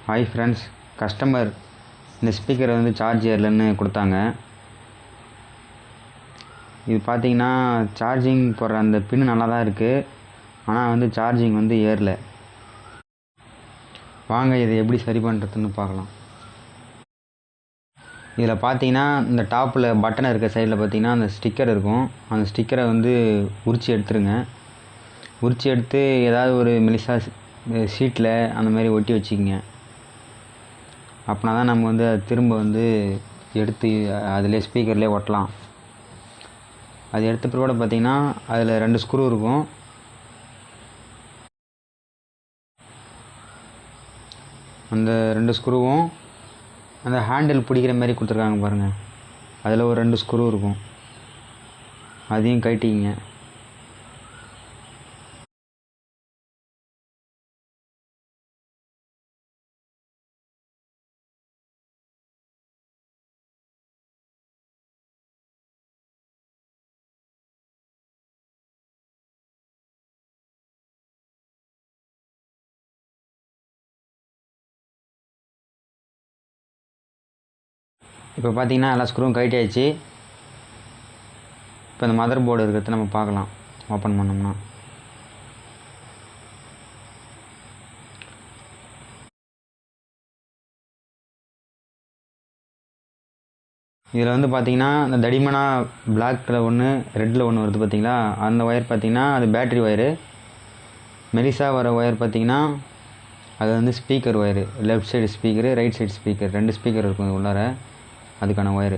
Hi friends, customer இந்த ஸ்பீக்கரை வந்து சார்ஜ் ஏறலன்னு கொடுத்தாங்க. இது பார்த்தீங்கன்னா சார்ஜிங் போடுற அந்த பின்னு நல்லா தான் இருக்குது, ஆனால் வந்து சார்ஜிங் வந்து ஏறல. வாங்க இதை எப்படி சரி பண்ணுறதுன்னு பார்க்கலாம். இதில் பார்த்தீங்கன்னா இந்த டாப்பில் பட்டன் இருக்க சைடில் பார்த்தீங்கன்னா அந்த ஸ்டிக்கர் இருக்கும். அந்த ஸ்டிக்கரை வந்து உரித்து எடுத்துருங்க. உரித்து எடுத்து ஏதாவது ஒரு மெலிசா ஷீட்டில் அந்த மாதிரி ஒட்டி வச்சுக்கிங்க. அப்படின்னா தான் நம்ம வந்து அது திரும்ப வந்து எடுத்து அதிலே ஸ்பீக்கர்லேயே ஒட்டலாம். அது எடுத்த பிறகு பார்த்திங்கன்னா அதில் 2 ஸ்க்ரூ இருக்கும். அந்த 2 ஸ்க்ரூவும் அந்த ஹேண்டில் பிடிக்கிற மாதிரி கொடுத்துருக்காங்க பாருங்கள், அதில் ஒரு 2 ஸ்க்ரூ இருக்கும். அதையும் கழட்டிக்கிங்க. இப்போ பார்த்தீங்கன்னா எல்லா ஸ்க்ரூவும் கழட்டியாச்சு. இப்போ இந்த மதர் போர்டு இருக்கிறத நம்ம பார்க்கலாம். ஓப்பன் பண்ணோம்னா இதில் வந்து பார்த்திங்கன்னா இந்த தடிமனாக பிளாக்கில் ஒன்று ரெட்டில் ஒன்று வருது பார்த்திங்களா, அந்த ஒயர் பார்த்திங்கன்னா அது பேட்ரி ஒயரு. மெலிசா வர ஒயர் பார்த்திங்கன்னா அது வந்து speaker wire. Left side speaker, right side speaker, 2 speaker இருக்கும் உள்ளார, அதுக்கான ஒயரு.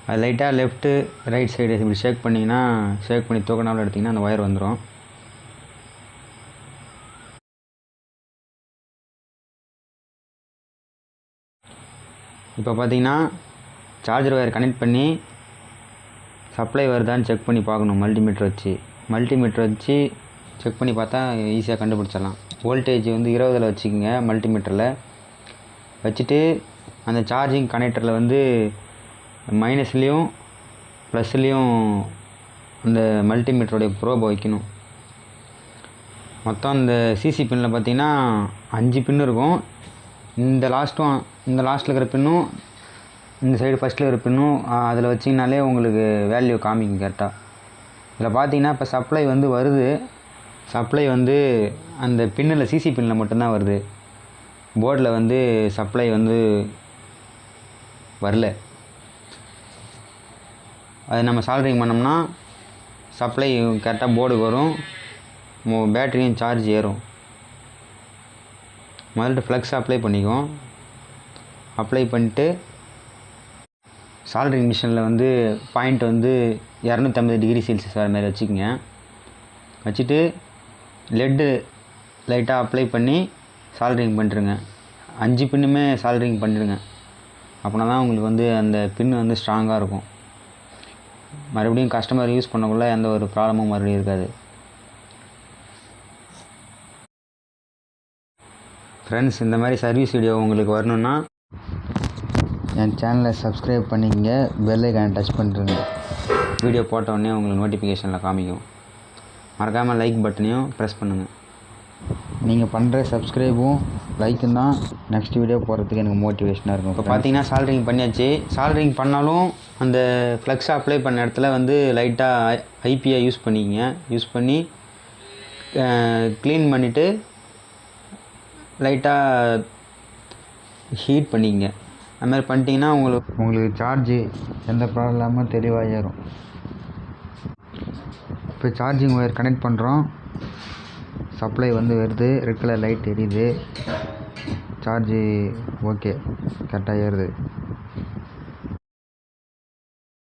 அது லைட்டாக லெஃப்ட்டு ரைட் சைடு இப்படி ஷேக் பண்ணிங்கன்னா, ஷேக் பண்ணி தூக்கினாலும் எடுத்திங்கன்னா அந்த ஒயர் வந்துடும். இப்போ பார்த்தீங்கன்னா சார்ஜர் ஒயர் கனெக்ட் பண்ணி சப்ளை வருதான்னு செக் பண்ணி பார்க்கணும். மல்டிமீட்டர் வச்சு செக் பண்ணி பார்த்தா ஈஸியாக கண்டுபிடிச்சிடலாம். வோல்டேஜ் வந்து 20ல் வச்சுக்கோங்க. மல்டிமீட்டரில் வச்சுட்டு அந்த சார்ஜிங் கனெக்டரில் வந்து மைனஸ்லேயும் ப்ளஸ்லேயும் அந்த மல்டிமீட்டருடைய ப்ரோபை வைக்கணும். மொத்தம் இந்த சிசி பின்னில் பார்த்திங்கன்னா 5 பின்னு இருக்கும். இந்த லாஸ்ட்டில் இருக்கிற பின்னும் இந்த சைடு ஃபஸ்ட்டில் இருக்கிற பின்னும் அதில் வச்சிங்கனாலே உங்களுக்கு வேல்யூ காமிக்கும் கரெக்டாக. இதில் பார்த்தீங்கன்னா இப்போ சப்ளை வந்து வருது. சப்ளை வந்து அந்த பின்னில் சிசி பின்னில் மட்டும்தான் வருது. போர்டில் வந்து சப்ளை வந்து வரல. அது நம்ம சால்டரிங் பண்ணோம்னா சப்ளை கரெக்டாக போர்டுக்கு வரும், பேட்டரியும் சார்ஜ் ஏறும். முதல்ல ஃப்ளக்ஸ் அப்ளை பண்ணிக்குவோம். அப்ளை பண்ணிட்டு சால்டரிங் மிஷினில் வந்து பாயிண்ட் வந்து 250 டிகிரி செல்சியஸ் வர மாதிரி வச்சுக்கோங்க. வச்சுட்டு லெட்டு லைட்டாக அப்ளை பண்ணி சால்டரிங் பண்ணிட்டுருங்க. 5 பின்னுமே சால்டரிங் பண்ணிடுங்க. அப்படின்னா தான் உங்களுக்கு வந்து அந்த பின்னு வந்து ஸ்ட்ராங்காக இருக்கும். மறுபடியும் கஸ்டமர் யூஸ் பண்ணக்குள்ள எந்த ஒரு ப்ராப்ளமும் மறுபடியும் இருக்காது. ஃப்ரெண்ட்ஸ், இந்த மாதிரி சர்வீஸ் வீடியோ உங்களுக்கு வரணுன்னா என் சேனலை சப்ஸ்கிரைப் பண்ணிக்கங்க, பெல் ஐக்கானை டச் பண்ணிடுங்க. வீடியோ போட்டோடனே உங்களுக்கு நோட்டிஃபிகேஷனில் காமிக்கும். மறக்காமல் லைக் பட்டனையும் ப்ரெஸ் பண்ணுங்கள். நீங்கள் பண்ணுற சப்ஸ்கிரைபும் லைக்கும் தான் நெக்ஸ்ட் வீடியோ போகிறதுக்கு எனக்கு மோட்டிவேஷனாக இருக்கும். இப்போ பார்த்தீங்கன்னா சால்டரிங் பண்ணியாச்சு. சால்டரிங் பண்ணாலும் அந்த ஃப்ளக்ஸ் அப்ளை பண்ண இடத்துல வந்து லைட்டாக ஐபிஐ யூஸ் பண்ணிக்கங்க. யூஸ் பண்ணி க்ளீன் பண்ணிவிட்டு லைட்டாக ஹீட் பண்ணிக்கங்க. அது மாதிரி பண்ணிட்டீங்கன்னா உங்களுக்கு சார்ஜு எந்த ப்ராப்ளம் இல்லாமல் தெளிவாக ஏறும். இப்போ சார்ஜிங் ஒயர் கனெக்ட் பண்ணுறோம். சப்ளை வந்து வருது, ரெட் கலர் லைட் எரியுது, சார்ஜு ஓகே கரெக்டாக ஏறுது.